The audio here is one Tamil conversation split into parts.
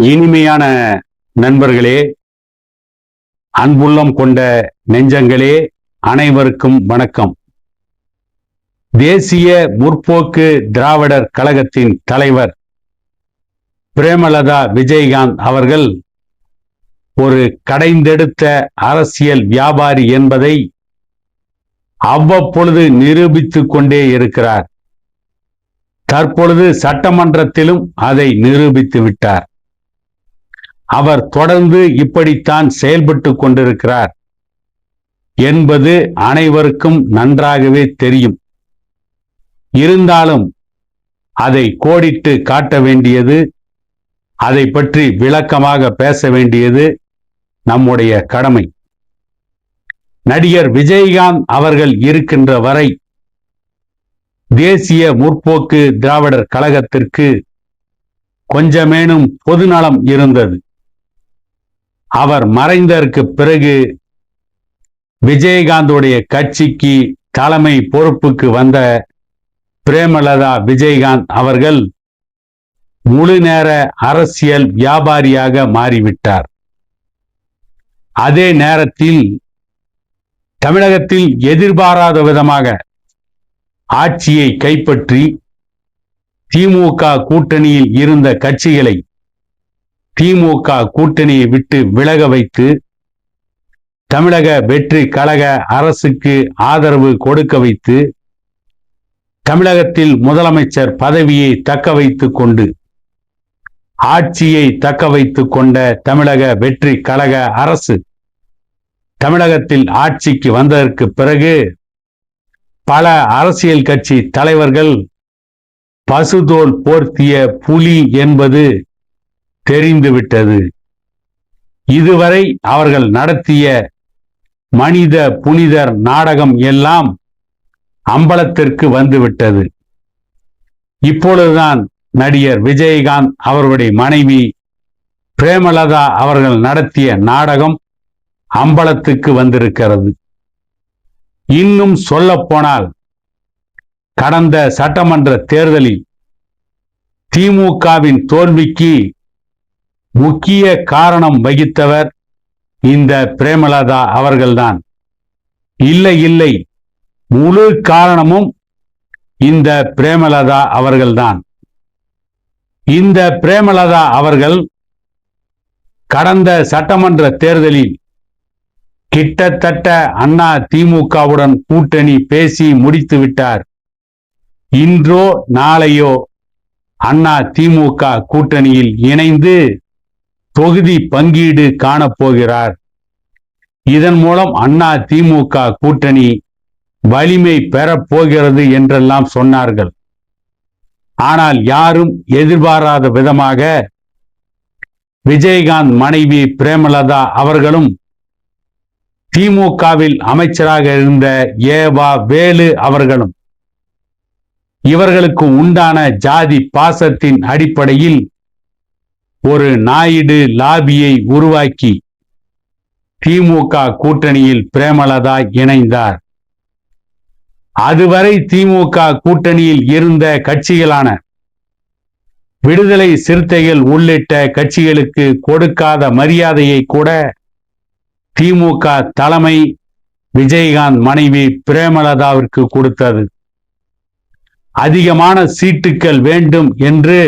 இனிமையான நண்பர்களே, அன்புள்ளம் கொண்ட நெஞ்சங்களே, அனைவருக்கும் வணக்கம். தேசிய முற்போக்கு திராவிடர் கழகத்தின் தலைவர் பிரேமலதா விஜயகாந்த் அவர்கள் ஒரு கடைந்தெடுத்த அரசியல் வியாபாரி என்பதை அவ்வப்பொழுது நிரூபித்துக் கொண்டே இருக்கிறார். தற்பொழுது சட்டமன்றத்திலும் அதை நிரூபித்து விட்டார். அவர் தொடர்ந்து இப்படித்தான் செயல்பட்டு கொண்டிருக்கிறார் என்பது அனைவருக்கும் நன்றாகவே தெரியும். இருந்தாலும் அதை கோடிட்டு காட்ட வேண்டியது, அதை பற்றி விளக்கமாக பேச வேண்டியது நம்முடைய கடமை. நடிகர் விஜயகாந்த் அவர்கள் இருக்கின்ற வரை தேசிய முற்போக்கு திராவிடர் கழகத்திற்கு கொஞ்சமேனும் பொதுநலம் இருந்தது. அவர் மறைந்ததற்கு பிறகு விஜயகாந்துடைய கட்சிக்கு தலைமை பொறுப்புக்கு வந்த பிரேமலதா விஜயகாந்த் அவர்கள் முழு நேர அரசியல் வியாபாரியாக மாறிவிட்டார். அதே நேரத்தில் தமிழகத்தில் எதிர்பாராத விதமாக ஆட்சியை கைப்பற்றி திமுக கூட்டணியில் இருந்த கட்சிகளை திமுக கூட்டணியை விட்டு விலக வைத்து தமிழக வெற்றி கழக அரசுக்கு ஆதரவு கொடுக்க வைத்து தமிழகத்தில் முதலமைச்சர் பதவியை தக்க வைத்துக் கொண்டு ஆட்சியை தக்க வைத்துக் கொண்ட தமிழக வெற்றி கழக அரசு தமிழகத்தில் ஆட்சிக்கு வந்ததற்கு பிறகு பல அரசியல் கட்சி தலைவர்கள் பசுதோல் போர்த்திய புலி என்பது தெரிந்துவிட்டது. இதுவரை அவர்கள் நடத்திய மனித புனிதர் நாடகம் எல்லாம் அம்பலத்திற்கு வந்துவிட்டது. இப்பொழுதுதான் நடிகர் விஜயகாந்த் அவர்களுடைய மனைவி பிரேமலதா அவர்கள் நடத்திய நாடகம் அம்பலத்துக்கு வந்திருக்கிறது. இன்னும் சொல்ல போனால் கடந்த சட்டமன்ற தேர்தலில் திமுகவின் தோல்விக்கு முக்கிய காரணம் வகித்தவர் இந்த பிரேமலதா அவர்கள்தான். இல்லை, முழு காரணமும் இந்த பிரேமலதா அவர்கள்தான். இந்த பிரேமலதா அவர்கள் கடந்த சட்டமன்ற தேர்தலில் கிட்டத்தட்ட அண்ணா திமுகவுடன் கூட்டணி பேசி முடித்து விட்டார். இன்றோ நாளையோ அண்ணா திமுக கூட்டணியில் இணைந்து தொகுதி பங்கீடு காணப்போகிறார். இதன் மூலம் அண்ணா திமுக கூட்டணி வலிமை பெறப்போகிறது என்றெல்லாம் சொன்னார்கள். ஆனால் யாரும் எதிர்பாராத விதமாக விஜயகாந்த் மனைவி பிரேமலதா அவர்களும் திமுகவில் அமைச்சராக இருந்த ஏவா வேலு அவர்களும் இவர்களுக்கு உண்டான ஜாதி பாசத்தின் அடிப்படையில் ஒரு நாயுடு லாபியை உருவாக்கி திமுக கூட்டணியில் பிரேமலதா இணைந்தார். அதுவரை திமுக கூட்டணியில் இருந்த கட்சிகளான விடுதலை சிறுத்தைகள் உள்ளிட்ட கட்சிகளுக்கு கொடுக்காத மரியாதையை கூட திமுக தலைமை விஜயகாந்த் மனைவி பிரேமலதாவிற்கு கொடுத்தது. அதிகமான சீட்டுக்கள் வேண்டும் என்று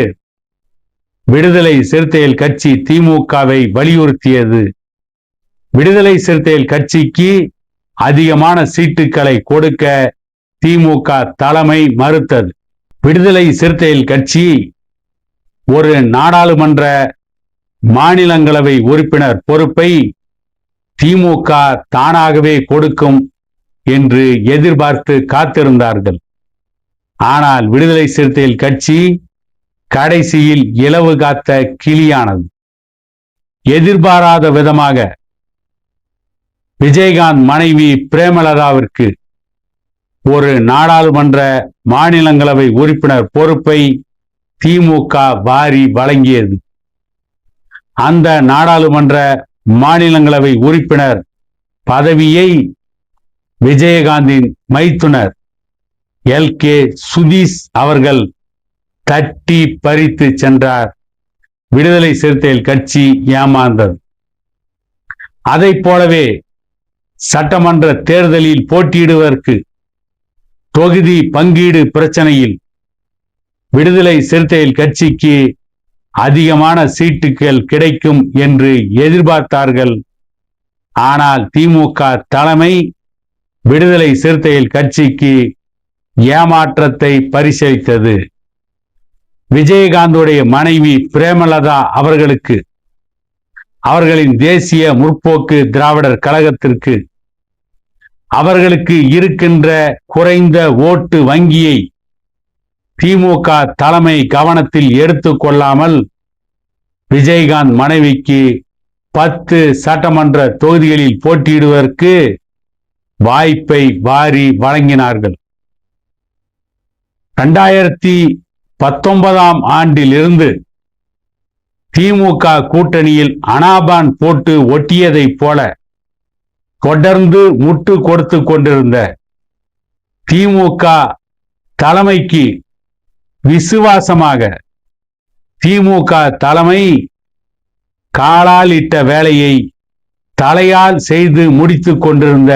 விடுதலை சிறுத்தைகள் கட்சி திமுகவை வலியுறுத்தியது. விடுதலை சிறுத்தைகள் கட்சிக்கு அதிகமான சீட்டுக்களை கொடுக்க திமுக தலைமை மறுத்தது. விடுதலை சிறுத்தைகள் கட்சி ஒரு நாடாளுமன்ற மாநிலங்களவை உறுப்பினர் பொறுப்பை திமுக தானாகவே கொடுக்கும் என்று எதிர்பார்த்து காத்திருந்தார்கள். ஆனால் விடுதலை சிறுத்தைகள் கட்சி கடைசியில் இலவு காத்த கிளியானது. எதிர்பாராத விதமாக விஜயகாந்த் மனைவி பிரேமலதாவிற்கு ஒரு நாடாளுமன்ற மாநிலங்களவை உறுப்பினர் பொறுப்பை திமுக வாரி வழங்கியது. அந்த நாடாளுமன்ற மாநிலங்களவை உறுப்பினர் பதவியை விஜயகாந்தின் மைத்துனர் LK சுதீஷ் அவர்கள் தட்டி பறித்து சென்றார். விடுதலை சிறுத்தைகள் கட்சி ஏமாந்தது. அதைப் போலவே சட்டமன்ற தேர்தலில் போட்டியிடுவதற்கு தொகுதி பங்கீடு பிரச்சனையில் விடுதலை சிறுத்தைகள் கட்சிக்கு அதிகமான சீட்டுகள் கிடைக்கும் என்று எதிர்பார்த்தார்கள். ஆனால் திமுக தலைமை விடுதலை சிறுத்தைகள் கட்சிக்கு ஏமாற்றத்தை பரிசளித்தது. விஜயகாந்துடைய மனைவி பிரேமலதா அவர்களுக்கு, அவர்களின் தேசிய முற்போக்கு திராவிடர் கழகத்திற்கு அவர்களுக்கு இருக்கின்ற குறைந்த ஓட்டு வங்கியை திமுக தலைமை கவனத்தில் எடுத்துக்கொள்ளாமல் விஜயகாந்த் மனைவிக்கு 10 சட்டமன்ற தொகுதிகளில் போட்டியிடுவதற்கு வாய்ப்பை வாரி வழங்கினார்கள். 2019ஆம் ஆண்டிலிருந்து திமுக கூட்டணியில் அனாபான் போட்டு ஒட்டியதைப் போல தொடர்ந்து முட்டு கொடுத்து கொண்டிருந்த திமுக தலைமைக்கு விசுவாசமாக திமுக தலைமை காலால் இட்ட வேலையை தலையால் செய்து முடித்து கொண்டிருந்த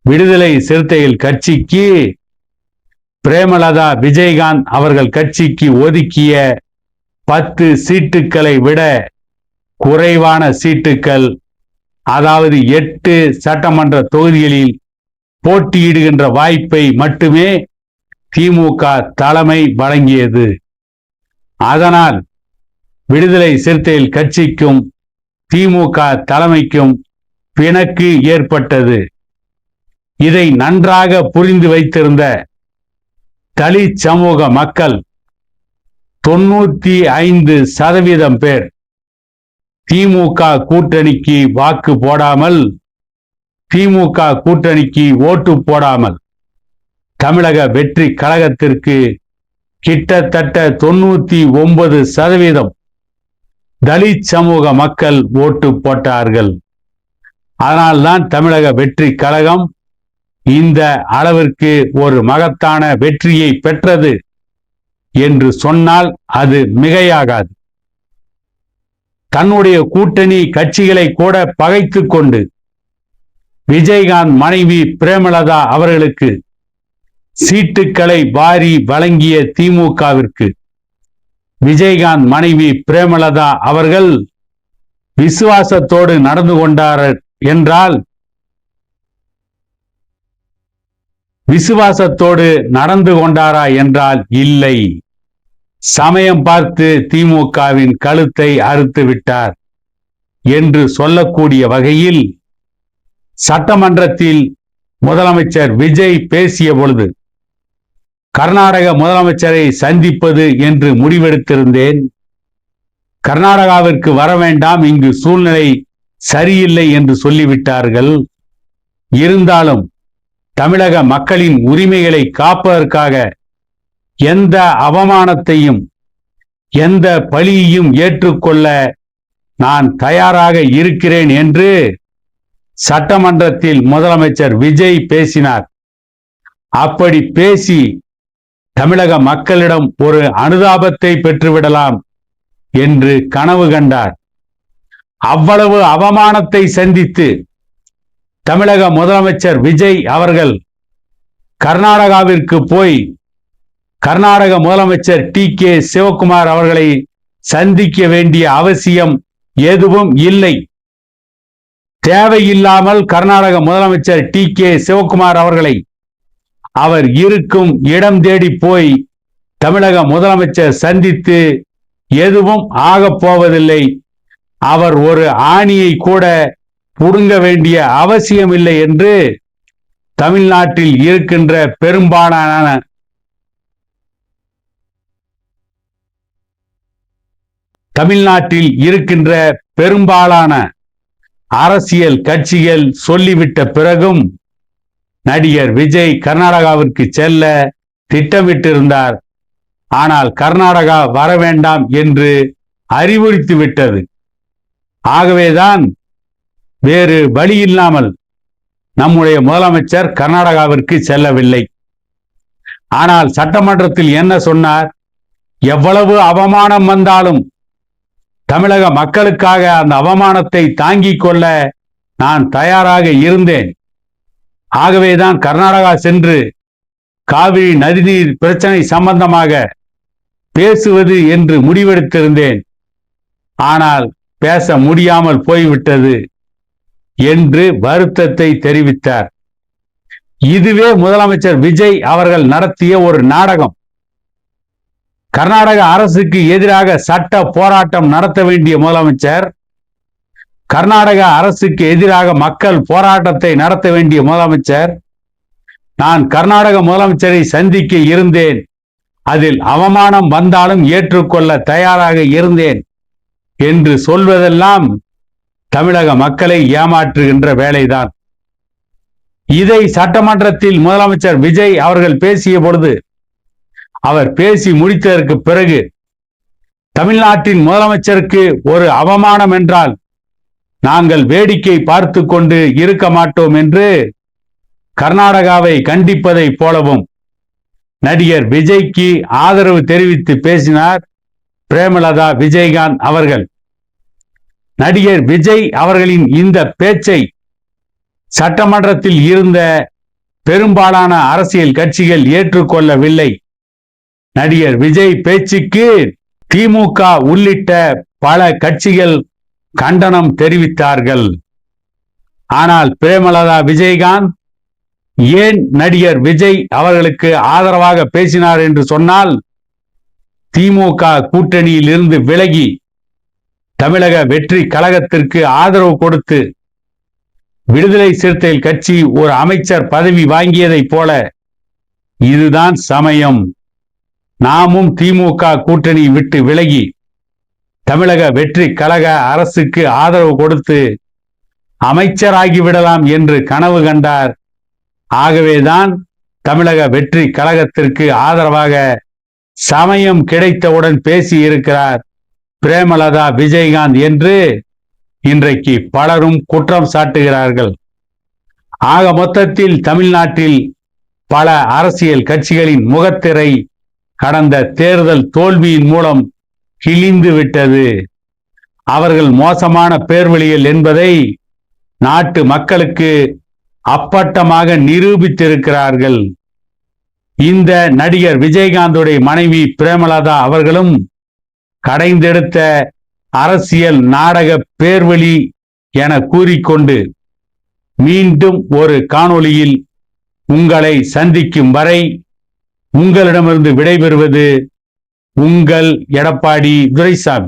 விடுதலை சிறுத்தைகள் கட்சிக்கு பிரேமலதா விஜயகாந்த் அவர்கள் கட்சிக்கு ஒதுக்கிய 10 சீட்டுக்களை விட குறைவான சீட்டுக்கள், அதாவது 8 சட்டமன்ற தொகுதிகளில் போட்டியிடுகின்ற வாய்ப்பை மட்டுமே திமுக தலைமை வழங்கியது. அதனால் விடுதலை சிறுத்தைகள் கட்சிக்கும் திமுக தலைமைக்கும் பிணக்கு ஏற்பட்டது. இதை நன்றாக புரிந்து வைத்திருந்த தலித் சமூக மக்கள் 95% பேர் திமுக கூட்டணிக்கு வாக்கு போடாமல், திமுக கூட்டணிக்கு ஓட்டு போடாமல் தமிழக வெற்றி கழகத்திற்கு கிட்டத்தட்ட 99% தலித் சமூக மக்கள் ஓட்டு போட்டார்கள். அதனால்தான் தமிழக வெற்றி கழகம் இந்த அளவிற்கு ஒரு மகத்தான வெற்றியை பெற்றது என்று சொன்னால் அது மிகையாகாது. தன்னுடைய கூட்டணி கட்சிகளை கூட பகைத்து கொண்டு விஜயகாந்த் மனைவி பிரேமலதா அவர்களுக்கு சீட்டுக்களை வாரி வழங்கிய திமுகவிற்கு விஜயகாந்த் மனைவி பிரேமலதா அவர்கள் விசுவாசத்தோடு நடந்து கொண்டார் என்றால், விசுவாசத்தோடு நடந்து கொண்டாரா என்றால் இல்லை. சமயம் பார்த்து திமுகவின் கழுத்தை அறுத்து விட்டார் என்று சொல்லக்கூடிய வகையில் சட்டமன்றத்தில் முதலமைச்சர் விஜய் பேசிய பொழுது, கர்நாடக முதலமைச்சரை சந்திப்பது என்று முடிவெடுத்திருந்தேன். கர்நாடகாவிற்கு வர வேண்டாம், இங்கு சூழ்நிலை சரியில்லை என்று சொல்லிவிட்டார்கள். இருந்தாலும் தமிழக மக்களின் உரிமைகளை காப்பதற்காக எந்த அவமானத்தையும் எந்த பழியையும் ஏற்றுக்கொள்ள நான் தயாராக இருக்கிறேன் என்று சட்டமன்றத்தில் முதலமைச்சர் விஜய் பேசினார். அப்படி பேசி தமிழக மக்களிடம் ஒரு அனுதாபத்தை பெற்றுவிடலாம் என்று கனவு கண்டார். அவ்வளவு அவமானத்தை சந்தித்து தமிழக முதலமைச்சர் விஜய் அவர்கள் கர்நாடகாவிற்கு போய் கர்நாடக முதலமைச்சர் டி.கே. சிவகுமார் அவர்களை சந்திக்க வேண்டிய அவசியம் எதுவும் இல்லை. தேவையில்லாமல் கர்நாடக முதலமைச்சர் டி.கே. சிவகுமார் அவர்களை அவர் இருக்கும் இடம் தேடி போய் தமிழக முதலமைச்சர் சந்தித்து எதுவும் ஆகப் போவதில்லை. அவர் ஒரு ஆணியை கூட புடுங்க வேண்டிய அவசியம் இல்லை என்று தமிழ்நாட்டில் இருக்கின்ற பெரும்பாலான அரசியல் கட்சிகள் சொல்லிவிட்ட பிறகும் நடிகர் விஜய் கர்நாடகாவிற்கு செல்ல திட்டமிட்டிருந்தார். ஆனால் கர்நாடகா வர வேண்டாம் என்று அறிவுறுத்தி விட்டது. ஆகவேதான் வேறு வழி இல்லாமல் நம்முடைய முதலமைச்சர் கர்நாடகாவிற்கு செல்லவில்லை. ஆனால் சட்டமன்றத்தில் என்ன சொன்னார்? எவ்வளவு அவமானம் வந்தாலும் தமிழக மக்களுக்காக அந்த அவமானத்தை தாங்கிக் கொள்ள நான் தயாராக இருந்தேன். ஆகவேதான் கர்நாடகா சென்று காவிரி நதிநீர் பிரச்சனை சம்பந்தமாக பேசுவது என்று முடிவெடுத்திருந்தேன். ஆனால் பேச முடியாமல் போய்விட்டது என்று வருத்தத்தை தெரிவித்தார். இதுவே முதலமைச்சர் விஜய் அவர்கள் நடத்திய ஒரு நாடகம். கர்நாடக அரசுக்கு எதிராக சட்ட போராட்டம் நடத்த வேண்டிய முதலமைச்சர், கர்நாடக அரசுக்கு எதிராக மக்கள் போராட்டத்தை நடத்த வேண்டிய முதலமைச்சர், நான் கர்நாடக முதலமைச்சரை சந்திக்க இருந்தேன், அதில் அவமானம் வந்தாலும் ஏற்றுக்கொள்ள தயாராக இருந்தேன் என்று சொல்வதெல்லாம் தமிழக மக்களை ஏமாற்றுகின்ற வேலைதான். இதை சட்டமன்றத்தில் முதலமைச்சர் விஜய் அவர்கள் பேசிய பொழுது, அவர் பேசி முடித்ததற்கு பிறகு, தமிழ்நாட்டின் முதலமைச்சருக்கு ஒரு அவமானம் என்றால் நாங்கள் வேடிக்கை பார்த்து கொண்டு இருக்க மாட்டோம் என்று கர்நாடகாவை கண்டிப்பதை போலவும் நடிகர் விஜய்க்கு ஆதரவு தெரிவித்து பேசினார் பிரேமலதா விஜயகாந்த் அவர்கள். நடிகர் விஜய் அவர்களின் இந்த பேச்சை சட்டமன்றத்தில் இருந்த பெரும்பாலான அரசியல் கட்சிகள் ஏற்றுக்கொள்ளவில்லை. நடிகர் விஜய் பேச்சுக்கு திமுக உள்ளிட்ட பல கட்சிகள் கண்டனம் தெரிவித்தார்கள். ஆனால் பிரேமலதா விஜயகாந்த் ஏன் நடிகர் விஜய் அவர்களுக்கு ஆதரவாக பேசினார் என்று சொன்னால், திமுக கூட்டணியில் இருந்து விலகி தமிழக வெற்றி கழகத்திற்கு ஆதரவு கொடுத்து விடுதலை சிறுத்தைகள் கட்சி ஒரு அமைச்சர் பதவி வாங்கியதைப் போல இதுதான் சமயம், நாமும் திமுக கூட்டணி விட்டு விலகி தமிழக வெற்றி கழக அரசுக்கு ஆதரவு கொடுத்து அமைச்சராகிவிடலாம் என்று கனவு கண்டார். ஆகவேதான் தமிழக வெற்றி கழகத்திற்கு ஆதரவாக சமயம் கிடைத்தவுடன் பேசி இருக்கிறார் பிரேமலதா விஜயகாந்த் என்று இன்றைக்கு பலரும் குற்றம் சாட்டுகிறார்கள். ஆக மொத்தத்தில் தமிழ்நாட்டில் பல அரசியல் கட்சிகளின் முகத்திரை கடந்த தேர்தல் தோல்வியின் மூலம் கிழிந்து விட்டது. அவர்கள் மோசமான பேர்வழிகள் என்பதை நாட்டு மக்களுக்கு அப்பட்டமாக நிரூபித்திருக்கிறார்கள். இந்த நடிகர் விஜயகாந்துடைய மனைவி பிரேமலதா அவர்களும் கடைந்தெடுத்த அரசியல் நாடக பேர்வழி என கூறிக்கொண்டு மீண்டும் ஒரு காணொளியில் உங்களை சந்திக்கும் வரை உங்களிடமிருந்து விடைபெறுவது உங்கள் எடப்பாடி துரைசாமி.